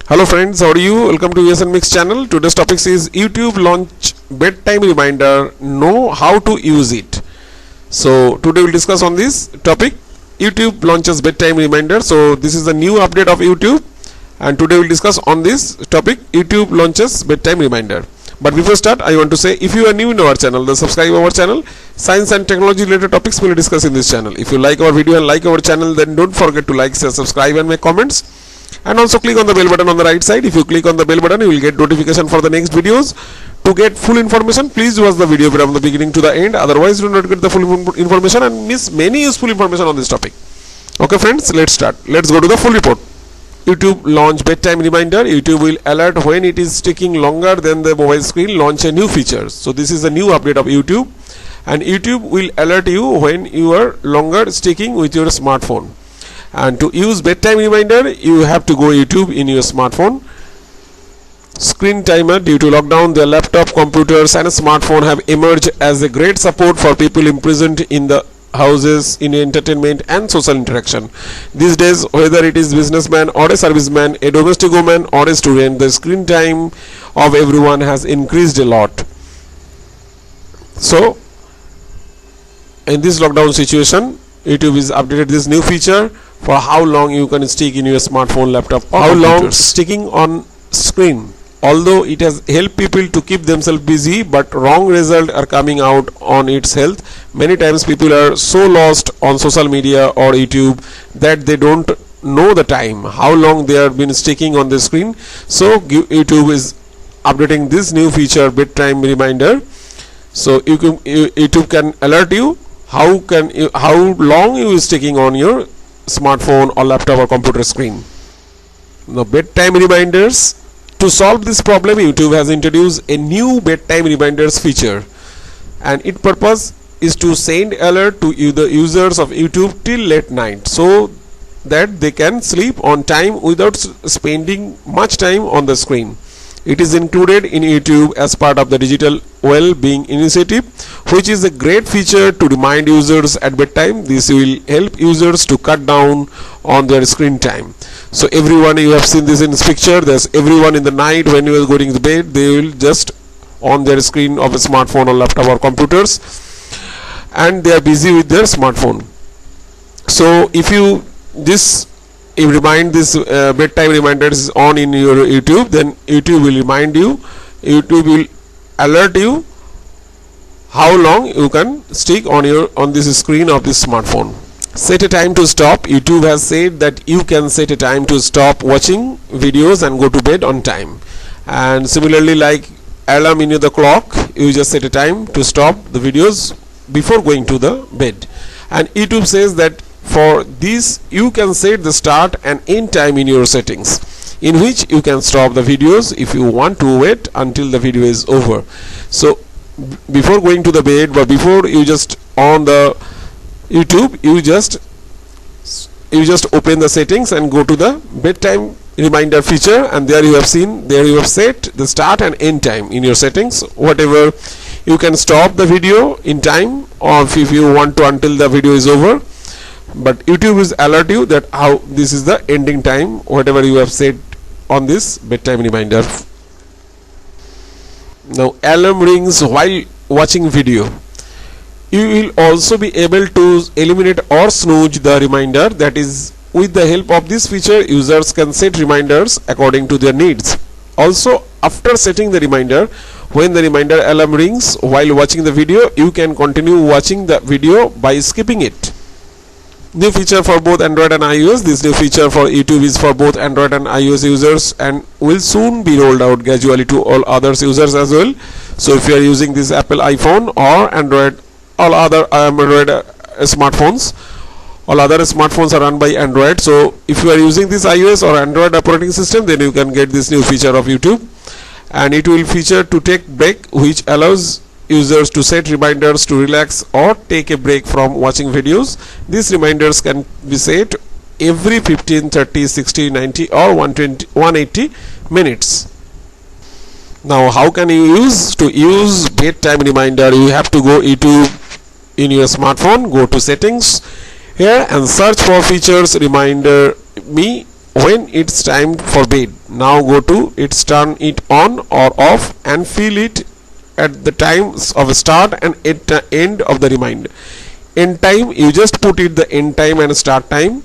Hello friends, how are you? Welcome to ESN Mix channel. Today's topic is YouTube launch bedtime reminder. Know how to use it. So today we'll discuss on this topic. YouTube launches bedtime reminder. So this is the new update of YouTube, and today we'll discuss on this topic. YouTube launches bedtime reminder. But before start, I want to say, if you are new in our channel, then subscribe our channel. Science and technology related topics we'll discuss in this channel. If you like our video and like our channel, then don't forget to like, share, subscribe and make comments. And also click on the bell button on the right side. If you click on the bell button, you will get notification for the next videos. To get full information, please watch the video from the beginning to the end. Otherwise, you do not get the full information and miss many useful information on this topic. Okay friends, let's start. Let's go to the full report. YouTube launch bedtime reminder. YouTube will alert when it is taking longer than the mobile screen. Launch a new feature. So this is a new update of YouTube, and YouTube will alert you when you are longer sticking with your smartphone. And to use bedtime reminder, you have to go YouTube in your smartphone. Screen timer. Due to lockdown, their laptop, computers and smartphone have emerged as a great support for people imprisoned in the houses, in entertainment and social interaction. These days, whether it is businessman or a serviceman, a domestic woman or a student, the screen time of everyone has increased a lot. So in this lockdown situation, YouTube has updated this new feature for how long you can stick in your smartphone, laptop or how long sticking on screen. Although it has helped people to keep themselves busy, but wrong results are coming out on its health. Many times people are so lost on social media or YouTube that they don't know the time, how long they have been sticking on the screen. So YouTube is updating this new feature, bedtime reminder. So YouTube can alert you how long you are sticking on your smartphone or laptop or computer screen. Now bedtime reminders. To solve this problem, YouTube has introduced a new bedtime reminders feature, and its purpose is to send alert to the users of YouTube till late night, so that they can sleep on time without spending much time on the screen. It is included in YouTube as part of the Digital Well-being Initiative, which is a great feature to remind users at bedtime. This will help users to cut down on their screen time. So everyone, you have seen this in this picture, there's everyone in the night when you are going to bed, they will just on their screen of a smartphone or laptop or computers, and they are busy with their smartphone. So if you remind this bedtime reminders on in your YouTube, then YouTube will remind you, YouTube will alert you how long you can stick on this screen of this smartphone. Set a time to stop. YouTube has said that you can set a time to stop watching videos and go to bed on time. And similarly, like alarm in the clock, you just set a time to stop the videos before going to the bed. And YouTube says that for this you can set the start and end time in your settings, in which you can stop the videos if you want to wait until the video is over. So before going to the bed, but before you just on the YouTube, you just open the settings and go to the bedtime reminder feature, and there you have set the start and end time in your settings. Whatever, you can stop the video in time, or if you want to until the video is over, but YouTube will alert you that how this is the ending time, whatever you have set on this bedtime reminder. Now alarm rings while watching video. You will also be able to eliminate or snooze the reminder. That is, with the help of this feature, users can set reminders according to their needs. Also, after setting the reminder, when the reminder alarm rings while watching the video, you can continue watching the video by skipping it. New feature for both Android and iOS. This new feature for YouTube is for both Android and iOS users and will soon be rolled out gradually to all other users as well. So if you are using this Apple iPhone or Android, all other Android smartphones, all other smartphones are run by Android. So if you are using this iOS or Android operating system, then you can get this new feature of YouTube, and it will feature to take break, which allows users to set reminders to relax or take a break from watching videos. These reminders can be set every 15, 30, 60, 90 or 180 minutes. Now how can you use bedtime reminder? You have to go YouTube in your smartphone, go to settings here and search for features reminder me when it's time for bed. Now go to its turn it on or off and feel it at the times of start and end of the reminder. End time, you just put it the end time and start time,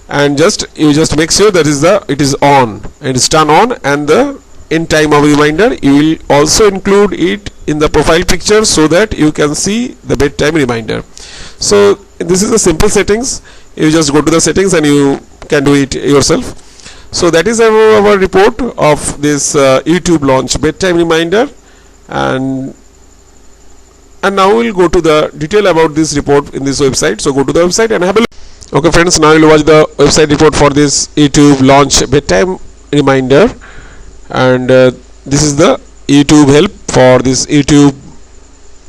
and you just make sure that it is on and it's turned on, and the end time of reminder you will also include it in the profile picture so that you can see the bedtime reminder. So this is the simple settings. You just go to the settings and you can do it yourself. So that is our report of this YouTube launch bedtime reminder, and now we'll go to the detail about this report in this website. So go to the website and have a look. Okay friends, now you'll watch the website report for this YouTube launch bedtime reminder, and this is the YouTube help for this YouTube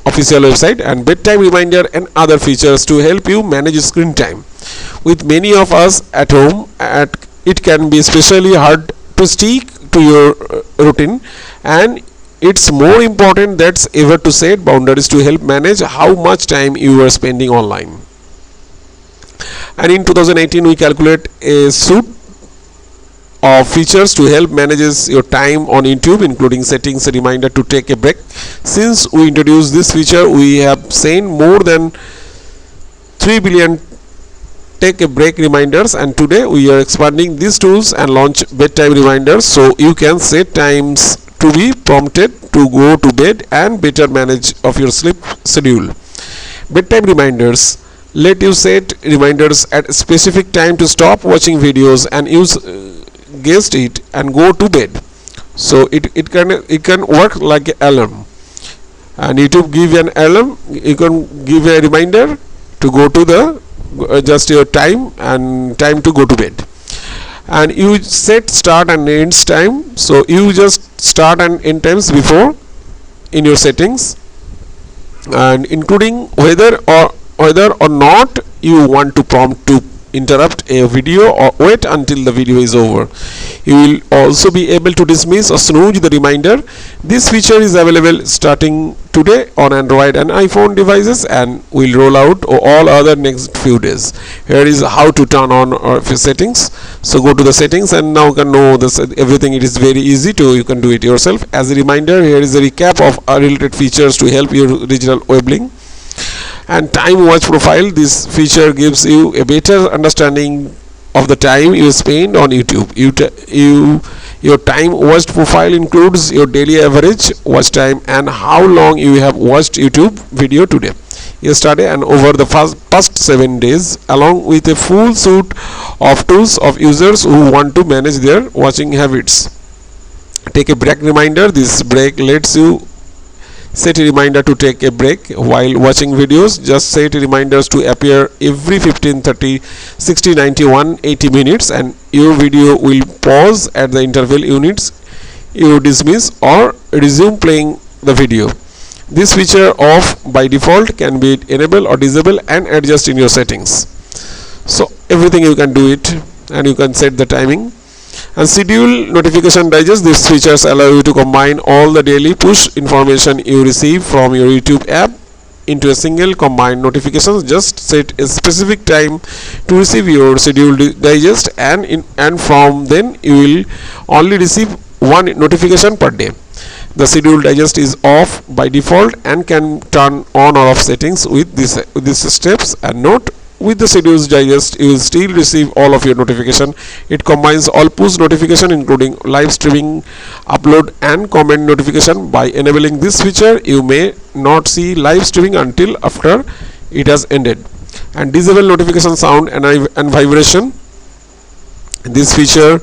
official website, and bedtime reminder and other features to help you manage screen time. With many of us at home, it can be especially hard to stick to your routine, and it's more important than ever to set boundaries to help manage how much time you are spending online. And in 2018 we calculate a suite of features to help manage your time on YouTube, including settings a reminder to take a break. Since we introduced this feature, we have seen more than 3 billion take a break reminders, and today we are expanding these tools and launch bedtime reminders so you can set times to be prompted to go to bed and better manage of your sleep schedule. Bedtime reminders let you set reminders at a specific time to stop watching videos and use guessed it and go to bed. So it can work like an alarm, and YouTube give an alarm, you can give a reminder to go to the just your time and time to go to bed, and you set start and end time. So you just start and end times before in your settings, and including whether or not you want to prompt to interrupt a video or wait until the video is over. You will also be able to dismiss or snooze the reminder. This feature is available starting today on Android and iPhone devices and will roll out all other next few days. Here is how to turn on our settings. So go to the settings, and now you can know this everything. It is very easy to you can do it yourself. As a reminder, here is a recap of related features to help your digital webbling. And time watch profile, this feature gives you a better understanding of the time you spend on YouTube. Your time watched profile includes your daily average watch time and how long you have watched YouTube video today, yesterday, and over the past 7 days, along with a full suite of tools of users who want to manage their watching habits. Take a break reminder. This break lets you set a reminder to take a break while watching videos. Just set reminders to appear every 15, 30, 60, 90, 180 minutes, and your video will pause at the interval units. You dismiss or resume playing the video. This feature off by default can be enabled or disabled and adjust in your settings. So everything you can do it, and you can set the timing. And schedule notification digest. These features allow you to combine all the daily push information you receive from your YouTube app into a single combined notifications. Just set a specific time to receive your schedule digest, and from then you will only receive one notification per day. The schedule digest is off by default and can turn on or off settings with these steps. And note, with the schedule digest you will still receive all of your notification. It combines all push notification including live streaming, upload and comment notification. By enabling this feature, you may not see live streaming until after it has ended. And disable notification sound and vibration. This feature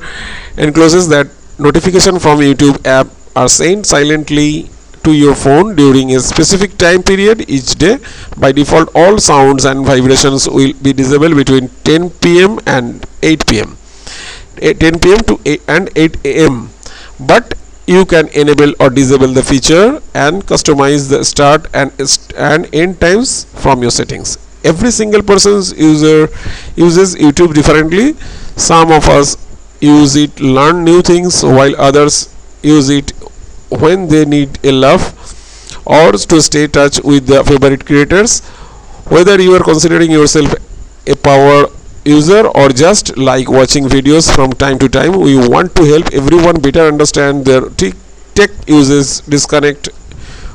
encloses that notification from YouTube app are sent silently to your phone during a specific time period each day. By default, all sounds and vibrations will be disabled between 10 p.m. and 8 p.m. 10 p.m. to 8 a.m. But you can enable or disable the feature and customize the start and end times from your settings. Every single person's uses YouTube differently. Some of us use it to learn new things, while others use it when they need a laugh or to stay in touch with their favorite creators. Whether you are considering yourself a power user or just like watching videos from time to time. We want to help everyone better understand their tech uses, disconnect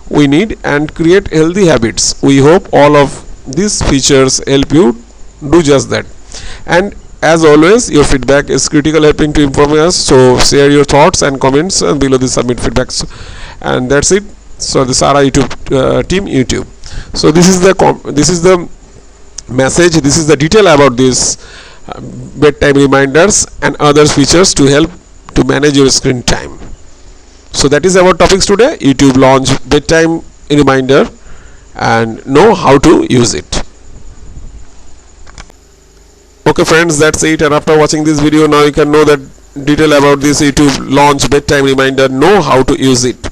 we need, and create healthy habits. We hope all of these features help you do just that. And as always, your feedback is critical, helping to improve us. So share your thoughts and comments below the submit feedbacks. And that's it. So this is our YouTube team YouTube. So this is the message, this is the detail about this bedtime reminders and other features to help to manage your screen time. So that is our topics today. YouTube launch bedtime reminder and know how to use it. Okay friends, that's it. And after watching this video, now you can know that detail about this YouTube launch bedtime reminder, know how to use it.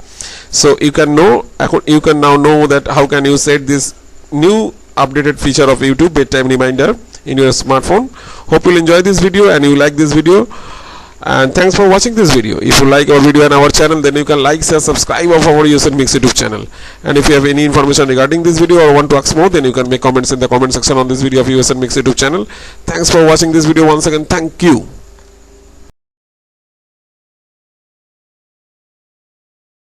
So you can now know that how can you set this new updated feature of YouTube bedtime reminder in your smartphone. Hope you'll enjoy this video and you like this video, and thanks for watching this video. If you like our video and our channel, then you can like, share, subscribe of our Usn Mix YouTube channel. And if you have any information regarding this video or want to ask more, then you can make comments in the comment section on this video of Usn Mix YouTube channel. Thanks for watching this video once again. Thank you.